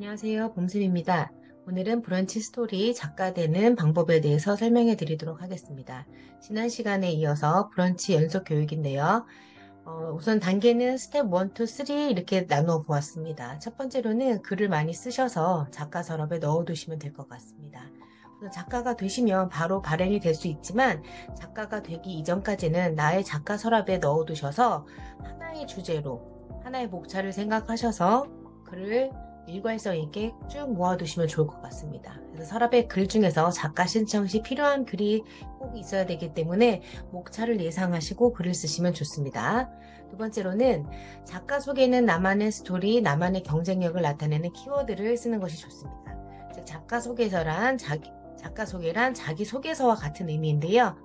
안녕하세요. 봄쌤입니다. 오늘은 브런치 스토리 작가 되는 방법에 대해서 설명해 드리도록 하겠습니다. 지난 시간에 이어서 브런치 연속 교육인데요. 우선 단계는 스텝 1, 2, 3 이렇게 나누어 보았습니다. 첫 번째로는 글을 많이 쓰셔서 작가 서랍에 넣어 두시면 될 것 같습니다. 우선 작가가 되시면 바로 발행이 될 수 있지만 작가가 되기 이전까지는 나의 작가 서랍에 넣어 두셔서 하나의 주제로 하나의 목차를 생각하셔서 글을 일관성 있게 쭉 모아두시면 좋을 것 같습니다. 그래서 서랍의 글 중에서 작가 신청 시 필요한 글이 꼭 있어야 되기 때문에 목차를 예상하시고 글을 쓰시면 좋습니다. 두 번째로는 작가 속에는 나만의 스토리, 나만의 경쟁력을 나타내는 키워드를 쓰는 것이 좋습니다. 즉 작가 소개란 자기 소개서와 같은 의미인데요.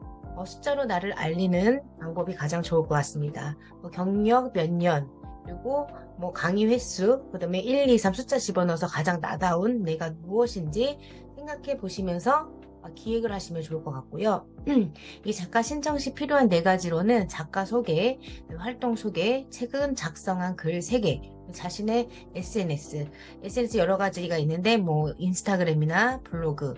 숫자로 나를 알리는 방법이 가장 좋을 것 같습니다. 경력 몇 년, 그리고 강의 횟수, 그 다음에 1, 2, 3 숫자 집어넣어서 가장 나다운 내가 무엇인지 생각해 보시면서 기획을 하시면 좋을 것 같고요. 이 작가 신청 시 필요한 네 가지로는 작가 소개, 활동 소개, 최근 작성한 글 3개, 자신의 SNS 여러 가지가 있는데 인스타그램이나 블로그,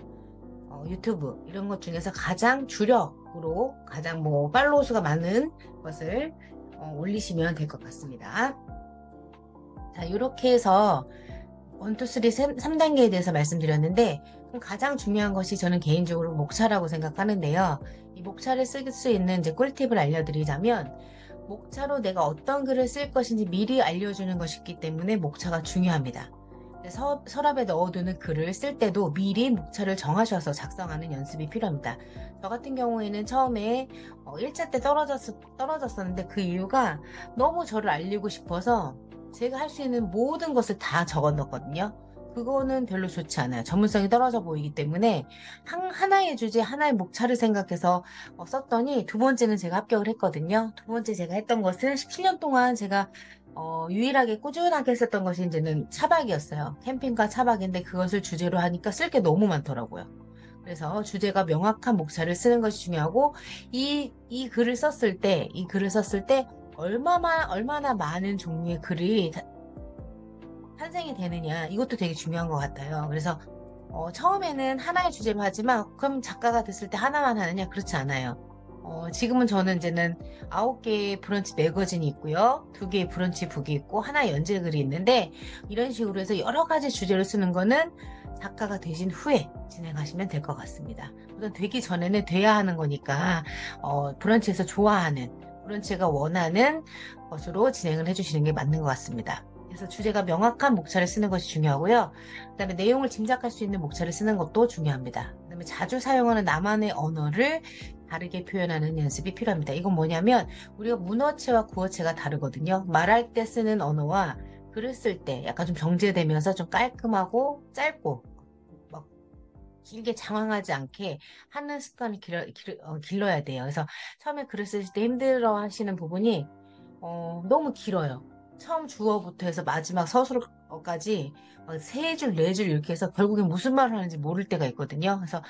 유튜브 이런 것 중에서 가장 주력으로 가장 팔로워 수가 많은 것을 올리시면 될 것 같습니다. 자, 이렇게 해서 1, 2, 3, 3단계에 대해서 말씀드렸는데 가장 중요한 것이 저는 개인적으로 목차라고 생각하는데요. 이 목차를 쓸 수 있는 이제 꿀팁을 알려드리자면 목차로 내가 어떤 글을 쓸 것인지 미리 알려주는 것이기 때문에 목차가 중요합니다. 서랍에 넣어두는 글을 쓸 때도 미리 목차를 정하셔서 작성하는 연습이 필요합니다. 저 같은 경우에는 처음에 1차 때 떨어졌었는데 그 이유가 너무 저를 알리고 싶어서 제가 할 수 있는 모든 것을 다 적어 넣었거든요. 그거는 별로 좋지 않아요. 전문성이 떨어져 보이기 때문에 하나의 주제, 하나의 목차를 생각해서 썼더니 두 번째는 제가 합격을 했거든요. 두 번째 제가 했던 것은 17년 동안 제가 유일하게 꾸준하게 했었던 것이 이제는 차박이었어요. 캠핑과 차박인데 그것을 주제로 하니까 쓸 게 너무 많더라고요. 그래서 주제가 명확한 목차를 쓰는 것이 중요하고 이 글을 썼을 때 얼마나 많은 종류의 글이 탄생이 되느냐 이것도 되게 중요한 것 같아요. 그래서 처음에는 하나의 주제로 하지만 그럼 작가가 됐을 때 하나만 하느냐 그렇지 않아요. 지금은 저는 이제는 9개의 브런치 매거진이 있고요. 2개의 브런치 북이 있고 하나 연재글이 있는데 이런 식으로 해서 여러 가지 주제를 쓰는 거는 작가가 되신 후에 진행하시면 될 것 같습니다. 우선 되기 전에는 돼야 하는 거니까 브런치에서 좋아하는 브런치가 원하는 것으로 진행을 해주시는 게 맞는 것 같습니다. 그래서 주제가 명확한 목차를 쓰는 것이 중요하고요. 그 다음에 내용을 짐작할 수 있는 목차를 쓰는 것도 중요합니다. 그 다음에 자주 사용하는 나만의 언어를 다르게 표현하는 연습이 필요합니다. 이건 뭐냐면 우리가 문어체와 구어체가 다르거든요. 말할 때 쓰는 언어와 글을 쓸 때 약간 좀 정제되면서 좀 깔끔하고 짧고 막 길게 장황하지 않게 하는 습관을 길러야 돼요. 그래서 처음에 글을 쓸 때 힘들어 하시는 부분이 너무 길어요. 처음 주어부터 해서 마지막 서술어까지 3줄, 4줄 이렇게 해서 결국엔 무슨 말을 하는지 모를 때가 있거든요. 그래서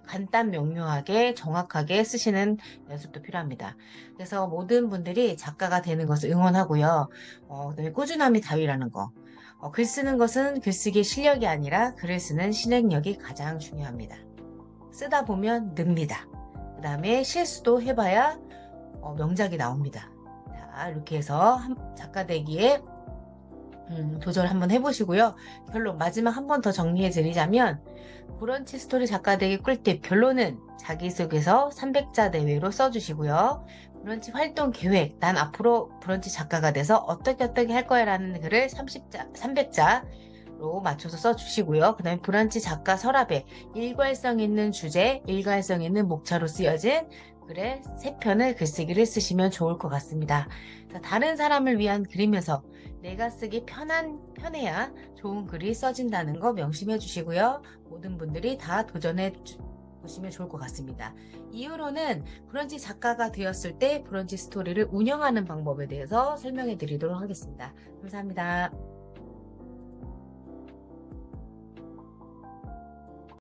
간단 명료하게 정확하게 쓰시는 연습도 필요합니다. 그래서 모든 분들이 작가가 되는 것을 응원하고요. 그다음에 꾸준함이 다위라는 거. 글 쓰는 것은 글쓰기의 실력이 아니라 글을 쓰는 실행력이 가장 중요합니다. 쓰다 보면 늡니다. 그 다음에 실수도 해봐야 명작이 나옵니다. 자, 이렇게 해서 작가 되기에 도전을 한번 해보시고요. 결론 마지막 한 번 더 정리해 드리자면 브런치 스토리 작가 되기 꿀팁 결론은 자기소개서 300자 내외로 써주시고요. 브런치 활동 계획 난 앞으로 브런치 작가가 돼서 어떻게 할 거야 라는 글을 300자로 맞춰서 써주시고요. 그 다음에 브런치 작가 서랍에 일관성 있는 주제, 일관성 있는 목차로 쓰여진 글의 3편을 글쓰기를 쓰시면 좋을 것 같습니다. 다른 사람을 위한 글이면서 내가 쓰기 편해야 좋은 글이 써진다는 거 명심해 주시고요. 모든 분들이 다 도전해 보시면 좋을 것 같습니다. 이후로는 브런치 작가가 되었을 때 브런치 스토리를 운영하는 방법에 대해서 설명해 드리도록 하겠습니다. 감사합니다.